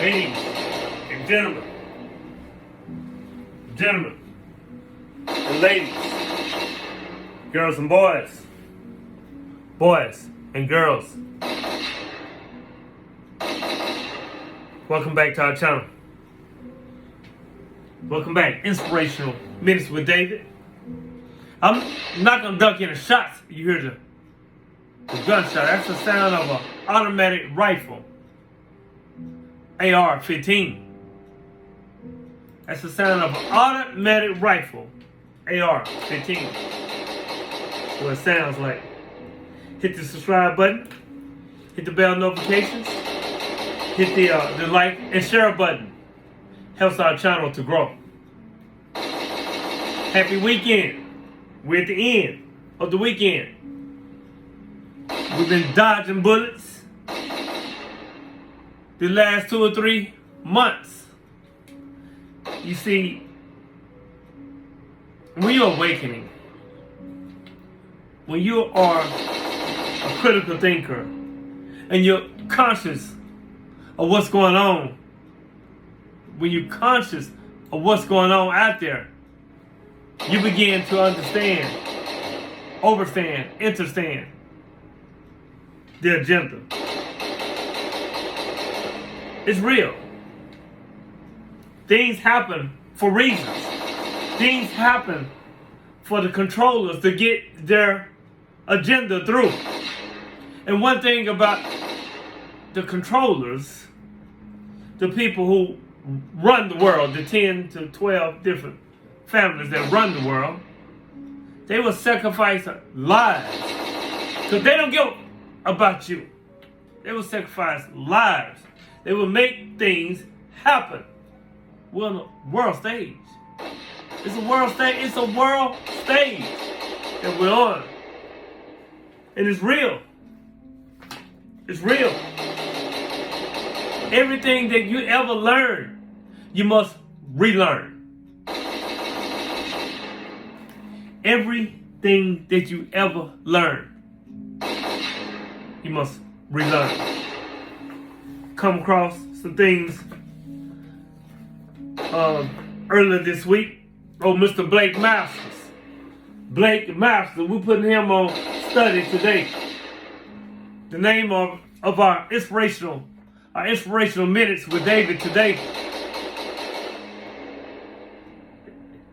Ladies and gentlemen and ladies, girls and boys and girls, welcome back to our channel. Welcome back, Inspirational Minutes with David. I'm not gonna duck any shots. You hear the gunshot. That's the sound of an automatic rifle. AR-15. That's the sound of an automatic rifle. AR-15. What it sounds like. Hit the subscribe button. Hit the bell notifications. Hit the like and share button. Helps our channel to grow. Happy weekend. We're at the end of the weekend. We've been dodging bullets the last 2 or 3 months. You see, when you're awakening, when you are a critical thinker and you're conscious of what's going on, when you're conscious of what's going on out there, you begin to understand, understand the agenda. It's real. Things happen for reasons. Things happen for the controllers to get their agenda through. And one thing about the controllers, the people who run the world, the 10 to 12 different families that run the world, they will sacrifice lives. Because they don't give about you. They will sacrifice lives. They will make things happen. We're on a world stage. It's a world stage. It's a world stage that we're on. And it's real. It's real. Everything that you ever learned, you must relearn. Everything that you ever learned, you must relearn. Come across some things earlier this week. Oh, Mr. Blake Masters. Blake Masters, we're putting him on study today. The name of our inspirational minutes with David today.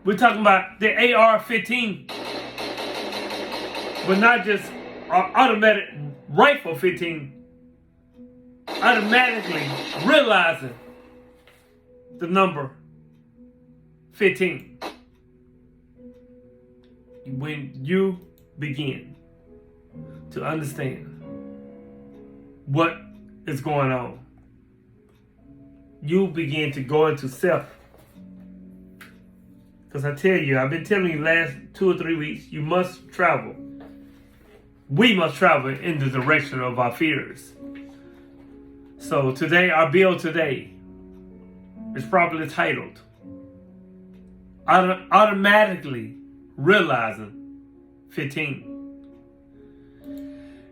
We're talking about the AR-15, but not just automatic rifle 15. Automatically realizing the number 15. When you begin to understand what is going on, you begin to go into self. Because I tell you, I've been telling you last 2 or 3 weeks, you must travel. We must travel in the direction of our fears. So today, our bill today is properly titled, Automatically Realizing 15.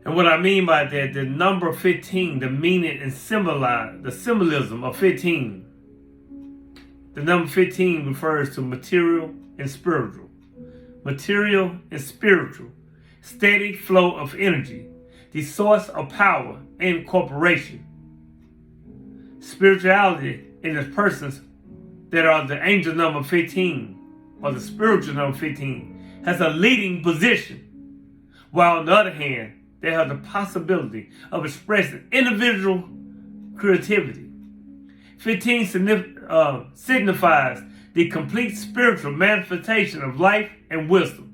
And what I mean by that, the number 15, the meaning and the symbolism of 15. The number 15 refers to material and spiritual. Material and spiritual. Steady flow of energy. The source of power and corporation. Spirituality in the persons that are the angel number 15 or the spiritual number 15 has a leading position. While on the other hand, they have the possibility of expressing individual creativity. 15 signifies the complete spiritual manifestation of life and wisdom.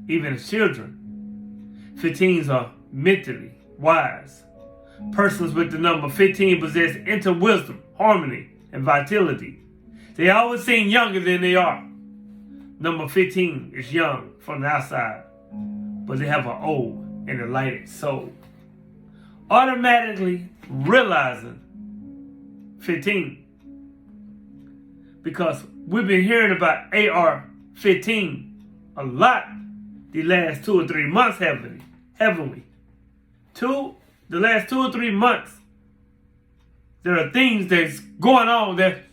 Even as children, 15s are mentally wise. Persons with the number 15 possess inner wisdom, harmony, and vitality. They always seem younger than they are. Number 15 is young from the outside, but they have an old and enlightened soul. Automatically realizing 15. Because we've been hearing about AR-15 a lot the last 2 or 3 months, haven't we? The last 2 or 3 months, there are things that's going on that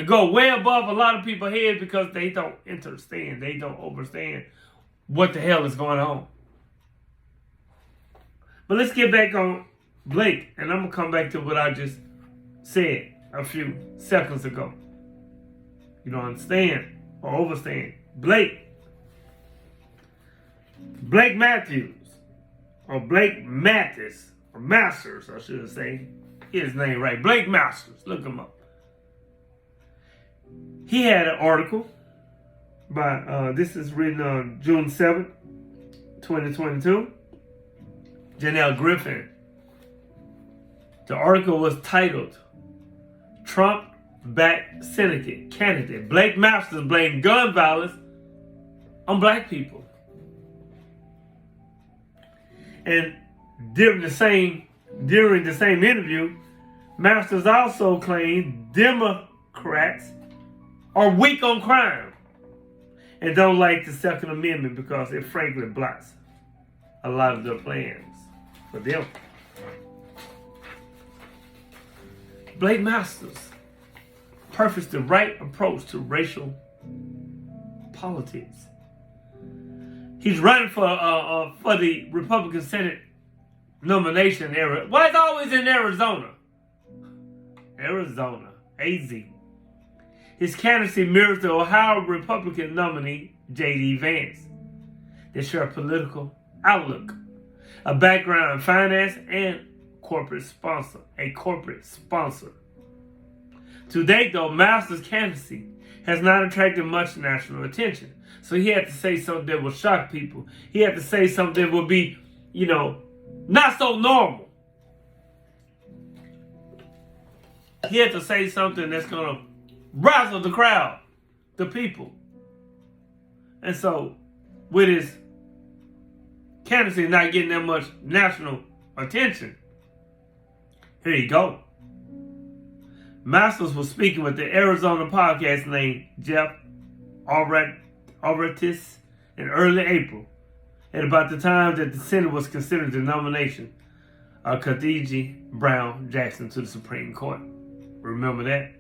go way above a lot of people's heads because they don't understand. They don't understand what the hell is going on. But let's get back on Blake, and I'm going to come back to what I just said a few seconds ago. You don't understand or overstand. Blake Matthews, or Blake Mathis, or Masters, I should say. Get his name right. Blake Masters. Look him up. He had an article by, this is written on June 7th, 2022. Janelle Griffin. The article was titled, Trump-backed Senate candidate Blake Masters blamed gun violence on black people. And during the same interview, Masters also claimed Democrats are weak on crime and don't like the Second Amendment because it frankly blocks a lot of their plans for them. Blake Masters prefaced the right approach to racial politics. He's running for the Republican Senate nomination area. Well, it's always in Arizona. Arizona, AZ. His candidacy mirrors the Ohio Republican nominee, J.D. Vance. They share a political outlook, a background in finance, and a corporate sponsor. To date, though, Masters' candidacy has not attracted much national attention. So he had to say something that will shock people. He had to say something that will be, not so normal. He had to say something that's going to razzle the crowd, the people. And so, with his candidacy not getting that much national attention, here you go. Masters was speaking with the Arizona podcast named Jeff Ortiz in early April, at about the time that the Senate was considering the nomination of Khadijah Brown Jackson to the Supreme Court. Remember that?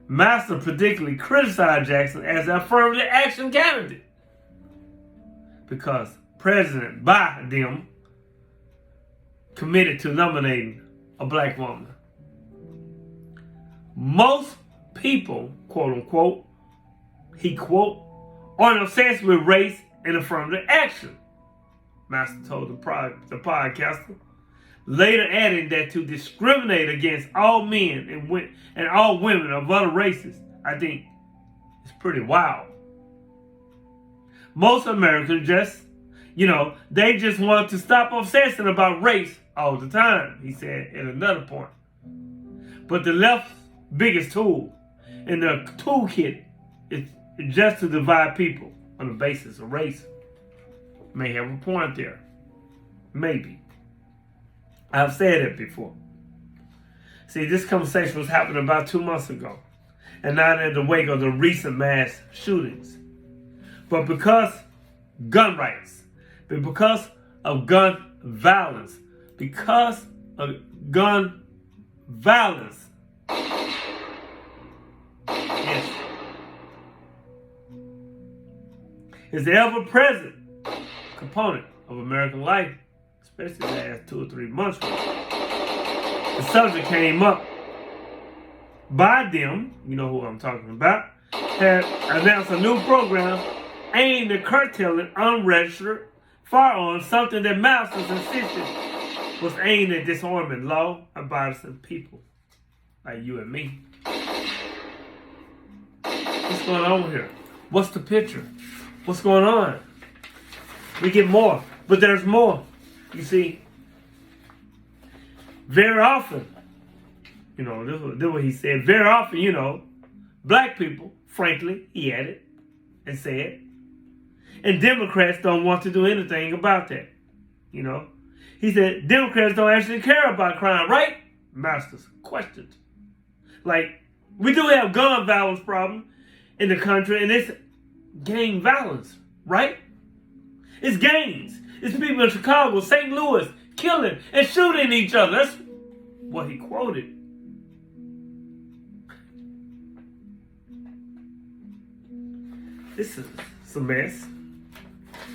Masters particularly criticized Jackson as an affirmative action candidate because President Biden committed to nominating a black woman. Most people, quote unquote, are obsessed with race and affirmative action, Master told the podcaster, later adding that to discriminate against all men and all women of other races, I think, is pretty wild. Most Americans they just want to stop obsessing about race all the time, he said at another point. But the left's biggest tool in their toolkit is just to divide people on the basis of race. May have a point there. Maybe. I've said it before. See, this conversation was happening about 2 months ago, and now in the wake of the recent mass shootings. But because gun rights, but because of gun violence, yes, is the ever-present component of American life, especially the last 2 or 3 months. The subject came up by them, you know who I'm talking about, had announced a new program aimed at curtailing unregistered firearms, something that Masters insisted was aimed at disarming law-abiding people like you and me. What's going on here? What's the picture? What's going on? We get more, but there's more. You see, very often, this is what he said. Very often, black people, frankly, he added and said, and Democrats don't want to do anything about that. He said, Democrats don't actually care about crime, right? Masters questioned. Like, we do have gun violence problem in the country, and it's gang violence, right? It's gangs. It's people in Chicago, St. Louis, killing and shooting each other. what he quoted. This is a mess.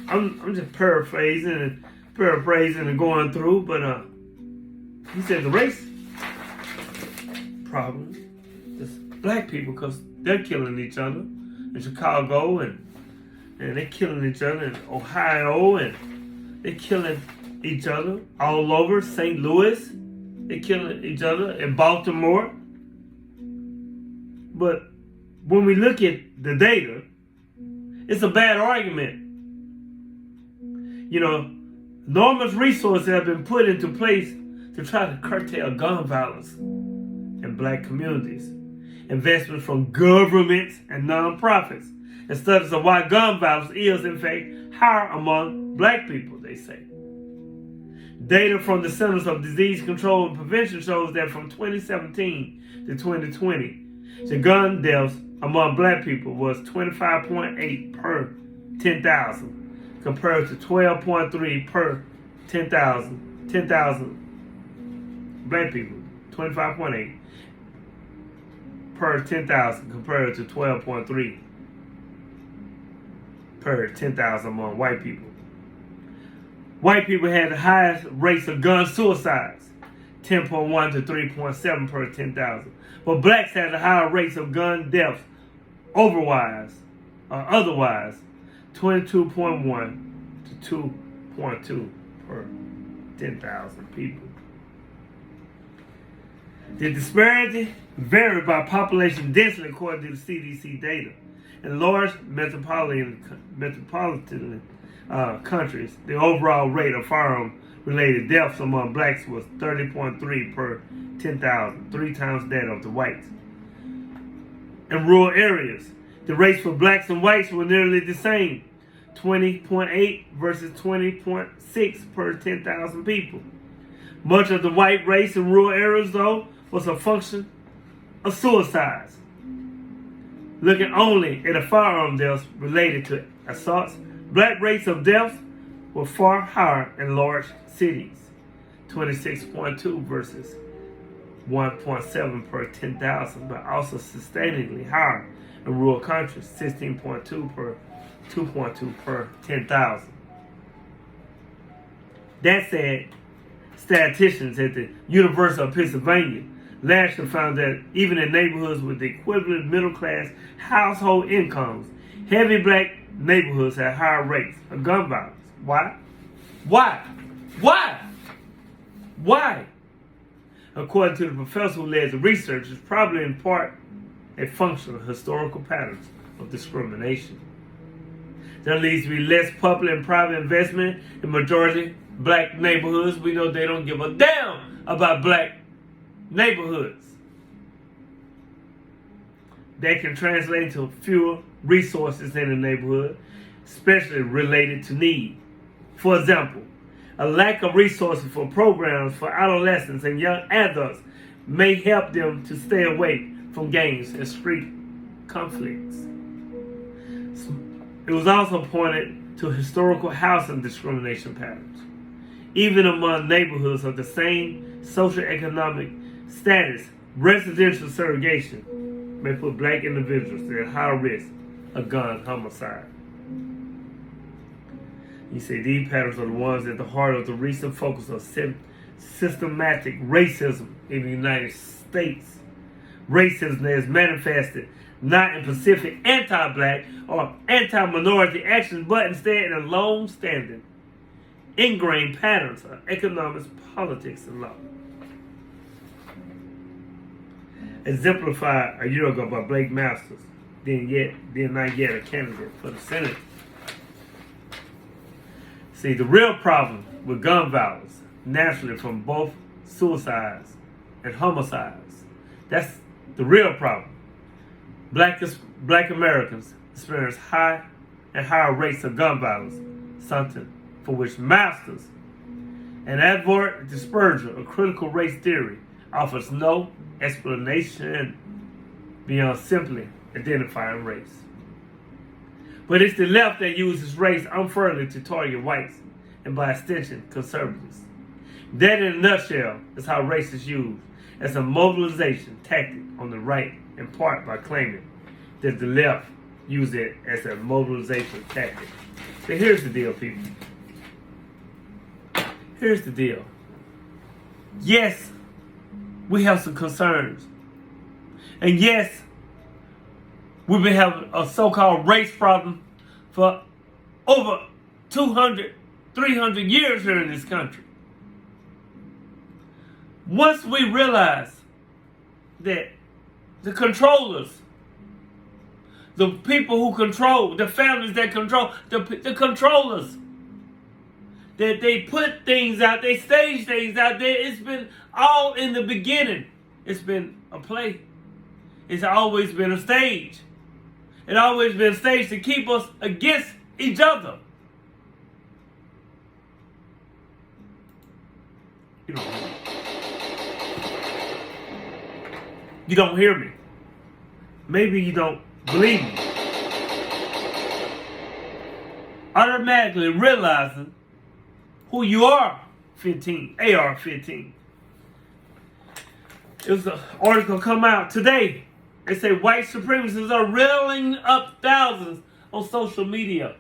I'm just paraphrasing and going through, but he said the race problem is black people because they're killing each other in Chicago and they're killing each other in Ohio and they're killing each other all over St. Louis. They're killing each other in Baltimore. But when we look at the data, it's a bad argument. You know, enormous resources have been put into place to try to curtail gun violence in black communities. Investments from governments and nonprofits. And studies of why gun violence is, in fact, higher among black people, they say. Data from the Centers of Disease Control and Prevention shows that from 2017 to 2020, the gun deaths among black people was 25.8 per 10,000, compared to 12.3 per 10,000 black people, 25.8 per 10,000 compared to 12.3 per 10,000 among white people. White people had the highest rates of gun suicides, 10.1 to 3.7 per 10,000. But blacks had the higher rates of gun deaths otherwise, 22.1 to 2.2 per 10,000 people. The disparity varied by population density according to the CDC data. In large metropolitan countries, the overall rate of firearm-related deaths among blacks was 30.3 per 10,000, 3 times that of the whites. In rural areas, the rates for blacks and whites were nearly the same, 20.8 versus 20.6 per 10,000 people. Much of the white race in rural areas, though, was a function of suicides. Looking only at the firearm deaths related to assaults, black rates of deaths were far higher in large cities, 26.2 versus 1.7 per 10,000, but also sustainingly higher in rural countries, 16.2 per 2.2 per 10,000. That said, statisticians at the University of Pennsylvania last year found that even in neighborhoods with the equivalent middle-class household incomes, heavy black neighborhoods had higher rates of gun violence. Why? Why? According to the professor who led the research, it's probably in part a function of historical patterns of discrimination. There needs to be less public and private investment in majority black neighborhoods. We know they don't give a damn about black neighborhoods. That can translate into fewer resources in the neighborhood, especially related to need. For example, a lack of resources for programs for adolescents and young adults may help them to stay away from gangs and street conflicts. It was also pointed to historical housing discrimination patterns. Even among neighborhoods of the same socioeconomic status, residential segregation may put black individuals at higher risk of gun homicide. You see, these patterns are the ones at the heart of the recent focus of systematic racism in the United States. Racism is manifested not in specific anti-black or anti-minority actions, but instead in long-standing, ingrained patterns of economics, politics, and law. Exemplified a year ago by Blake Masters, then not yet a candidate for the Senate. See, the real problem with gun violence, naturally from both suicides and homicides, that's the real problem. Black Americans experience high and higher rates of gun violence, something for which Masters, an advert disperser of critical race theory, offers no explanation beyond simply identifying race. But it's the left that uses race unfairly to target whites and by extension conservatives. That in a nutshell is how racists use as a mobilization tactic on the right, in part by claiming that the left use it as a mobilization tactic. So here's the deal, people. Here's the deal. Yes, we have some concerns. And yes, we've been having a so-called race problem for over 200, 300 years here in this country. Once we realize that the controllers, the people who control, the families that control, the controllers, that they put things out, they stage things out there. It's been all in the beginning. It's been a play. It's always been a stage. It's always been a stage to keep us against each other. You don't hear me. Maybe you don't believe me. Automatically realizing who you are, AR-15. It was an article come out today. It said white supremacists are railing up thousands on social media.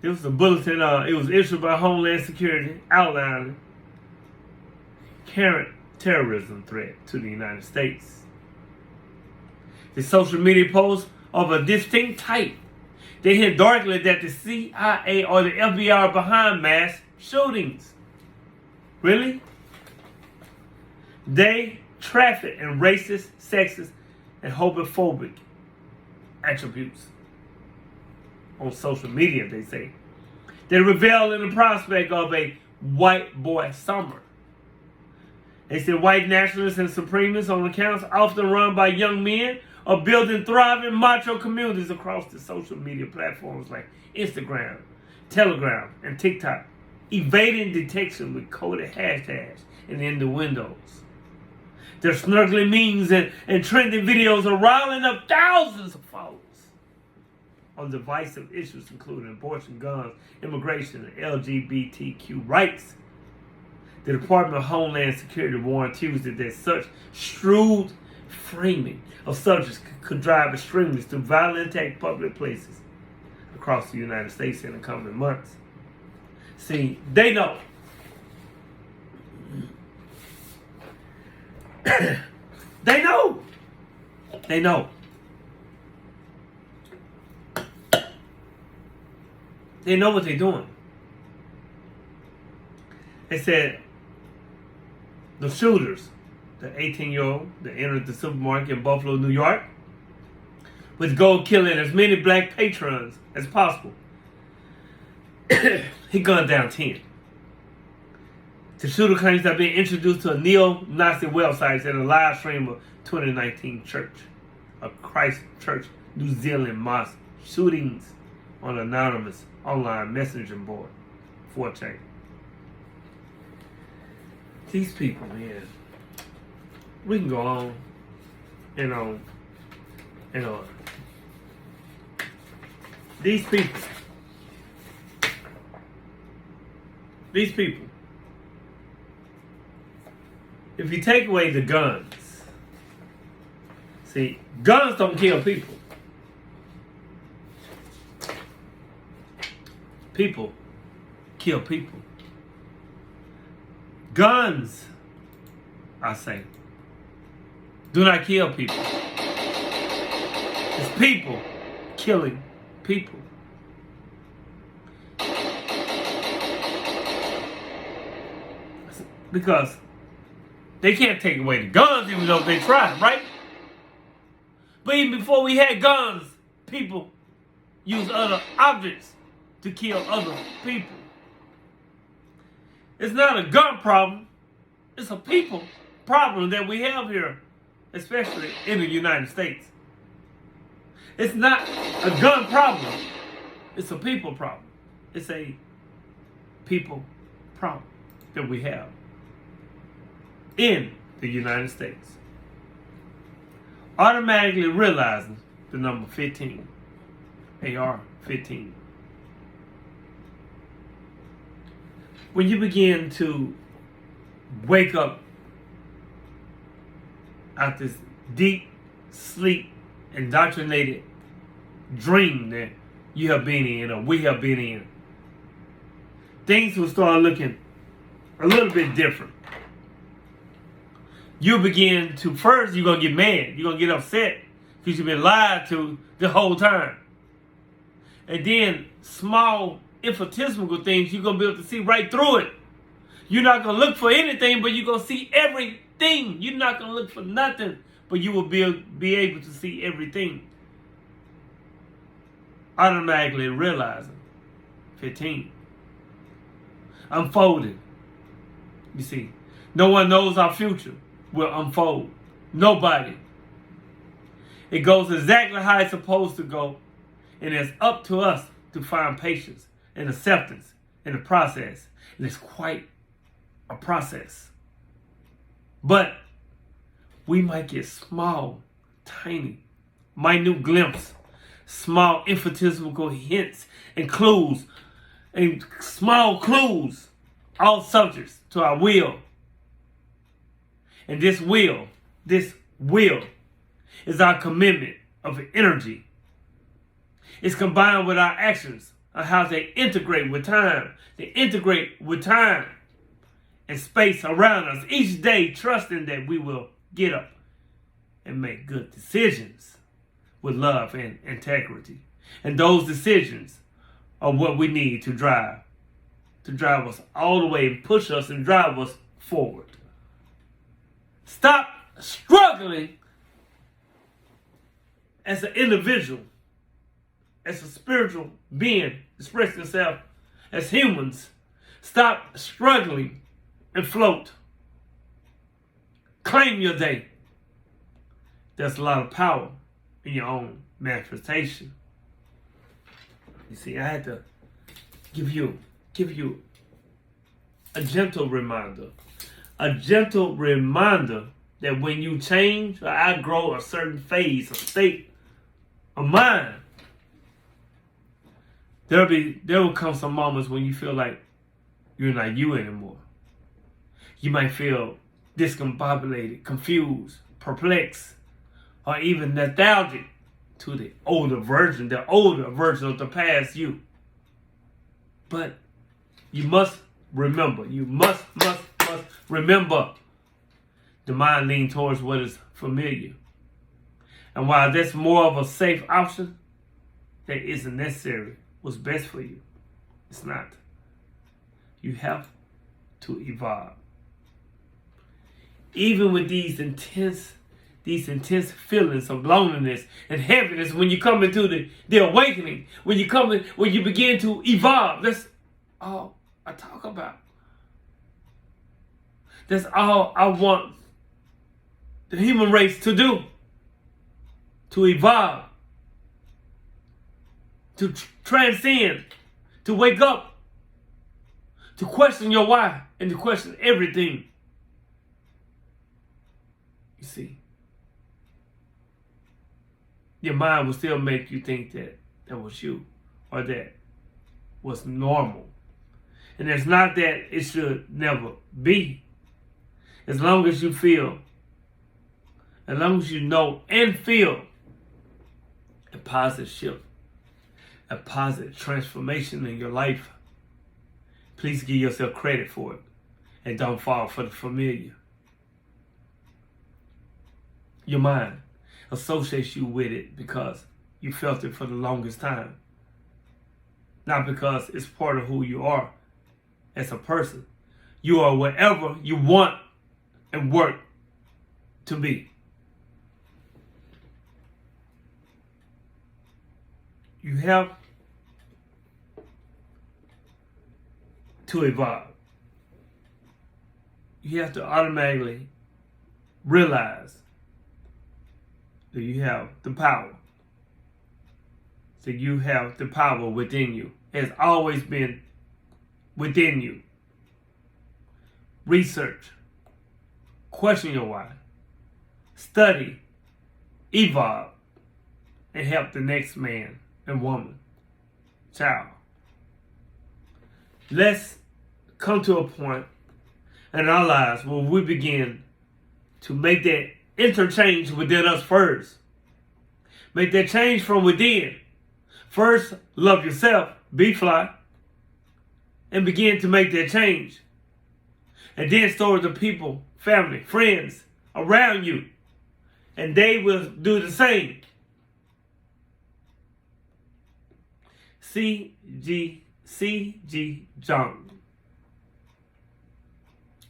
It was a bulletin, it was issued by Homeland Security outlining current terrorism threat to the United States. The social media posts of a distinct type. They hint darkly that the CIA or the FBI are behind mass shootings. Really? They traffic in racist, sexist, and homophobic attributes on social media, they say. They revel in the prospect of a white boy summer. They say white nationalists and supremacists on accounts often run by young men are building thriving macho communities across the social media platforms like Instagram, Telegram, and TikTok, evading detection with coded hashtags and innuendos. Their snarkly memes and trending videos are riling up thousands of followers on divisive issues including abortion, guns, immigration, and LGBTQ rights. The Department of Homeland Security warned Tuesday that such shrewd framing of subjects could drive extremists to violently attack public places across the United States in the coming months. See, they know. They know. They know. They know what they're doing. They said the shooters, the 18-year-old that entered the supermarket in Buffalo, New York, with the goal of killing as many black patrons as possible. He gunned down 10. The shooter claims to have been introduced to a neo-Nazi website and a live stream of 2019 a Christchurch, New Zealand mosque shootings on an anonymous online messaging board, 4chan. These people, man, we can go on and on and on. These people, if you take away the guns, see, guns don't kill people. People kill people. Guns, I say, do not kill people. It's people killing people. Because they can't take away the guns even though they try, right? But even before we had guns, people used other objects to kill other people. It's not a gun problem. It's a people problem that we have here, especially in the United States. It's not a gun problem. It's a people problem. It's a people problem that we have in the United States. Automatically realizing the number 15, AR-15. when you begin to wake up out this deep sleep, indoctrinated dream that you have been in or we have been in, things will start looking a little bit different. You begin to, first you're going to get mad. You're going to get upset because you've been lied to the whole time. And then small infinitesimal things, you're going to be able to see right through it. You're not going to look for anything, but you're going to see everything. You're not going to look for nothing, but you will be able to see everything. Automatically realizing. 15. Unfolding. You see, no one knows our future will unfold. Nobody. It goes exactly how it's supposed to go, and it's up to us to find patience and acceptance in the process. And it's quite a process. But we might get small, tiny, minute glimpse, small infinitesimal hints and clues, and small clues, all subjects to our will. And this will is our commitment of energy. It's combined with our actions on how they integrate with time. They integrate with time and space around us each day, trusting that we will get up and make good decisions with love and integrity. And those decisions are what we need to drive us all the way and push us and drive us forward. Stop struggling as an individual, as a spiritual being, expressing yourself as humans. Stop struggling and float. Claim your day. There's a lot of power in your own manifestation. You see, I had to give you a gentle reminder that when you change or outgrow a certain phase or state of mind, there will come some moments when you feel like you're not you anymore. You might feel discombobulated, confused, perplexed, or even nostalgic to the older version of the past you. But you must remember, the mind leans towards what is familiar. And while that's more of a safe option, that isn't necessarily what's best for you. It's not. You have to evolve. Even with these intense feelings of loneliness and heaviness, when you come into the awakening, when you begin to evolve, that's all I talk about. That's all I want the human race to do. To evolve. To transcend. To wake up. To question your why. And to question everything. You see. Your mind will still make you think that was you. Or that was normal. And it's not that it should never be. As long as you feel, as long as you know and feel a positive shift, a positive transformation in your life, please give yourself credit for it and don't fall for the familiar. Your mind associates you with it because you felt it for the longest time. Not because it's part of who you are as a person. You are whatever you want and work to be. You have to evolve. You have to automatically realize that you have the power. So you have the power within you. It has always been within you. Research. Question your why. Study. Evolve. And help the next man and woman, child. Let's come to a point in our lives where we begin to make that interchange within us first. Make that change from within. First, love yourself, be fly, and begin to make that change. And then start with the people, family, friends around you, and they will do the same. C.G. John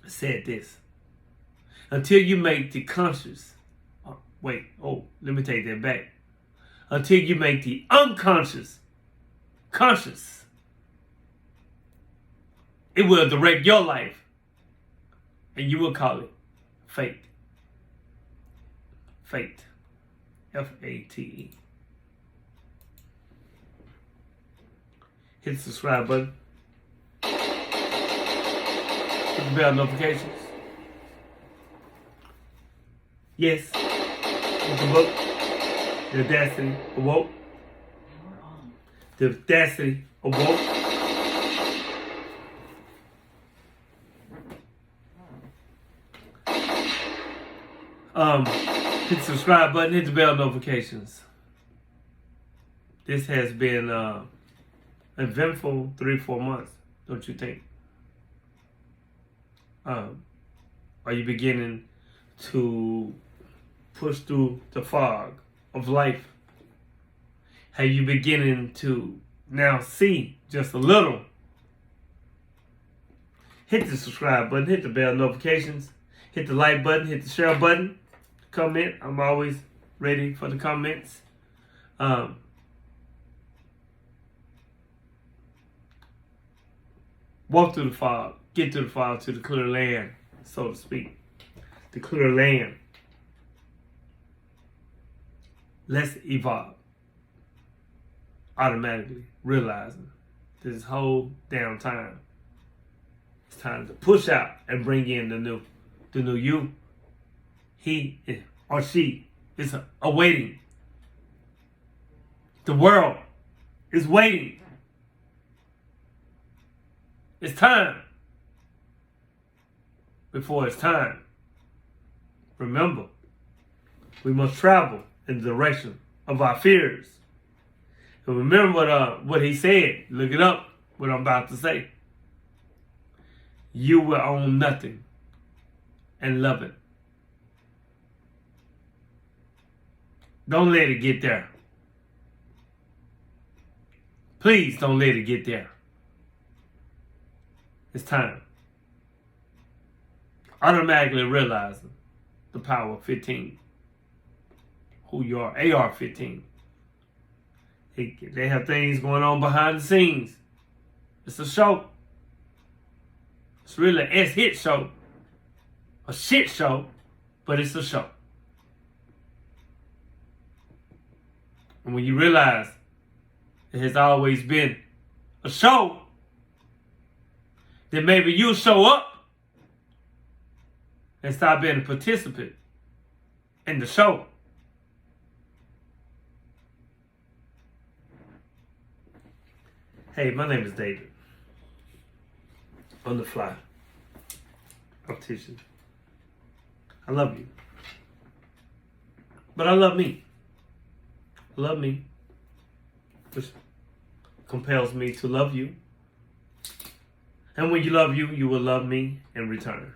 said this: until you make the conscious, let me take that back. Until you make the unconscious conscious, it will direct your life, and you will call it fate. Fate. F-A-T-E. Hit the subscribe button. Hit the bell notifications. Yes. With the book, The Audacity Awoke. The Audacity Awoke. Hit the subscribe button, hit the bell notifications. This has been eventful 3-4 months, don't you think? Are you beginning to push through the fog of life? Are you beginning to now see just a little? Hit the subscribe button, hit the bell notifications, hit the like button, hit the share button, comment. I'm always ready for the comments. Walk through the fog, get through the fog to the clear land, so to speak. The clear land. Let's evolve. Automatically realizing this whole damn time, it's time to push out and bring in the new you. He or she is awaiting. The world is waiting. It's time. Before it's time, remember, we must travel in the direction of our fears. And remember what he said. Look it up, what I'm about to say. You will own nothing and love it. Don't let it get there. Please don't let it get there. It's time. Automatically realizing the power of 15. Who you are. AR-15. They have things going on behind the scenes. It's a show. It's really an S-hit show. A shit show, but it's a show. And when you realize it has always been a show, then maybe you'll show up and stop being a participant in the show. Hey, my name is David. On the fly. Optician. I love you. But I love me. I love me. Which compels me to love you. And when you love you, you will love me in return.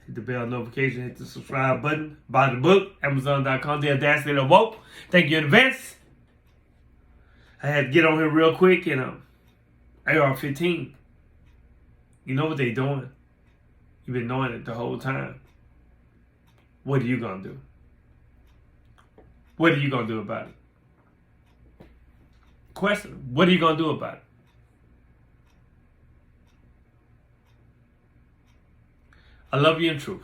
Hit the bell notification, hit the subscribe button, buy the book, Amazon.com, The Audacity Awoke. Thank you in advance. I had to get on here real quick, AR-15. You know what they doing. You've been knowing it the whole time. What are you going to do? What are you going to do about it? Question, what are you going to do about it? I love you in truth.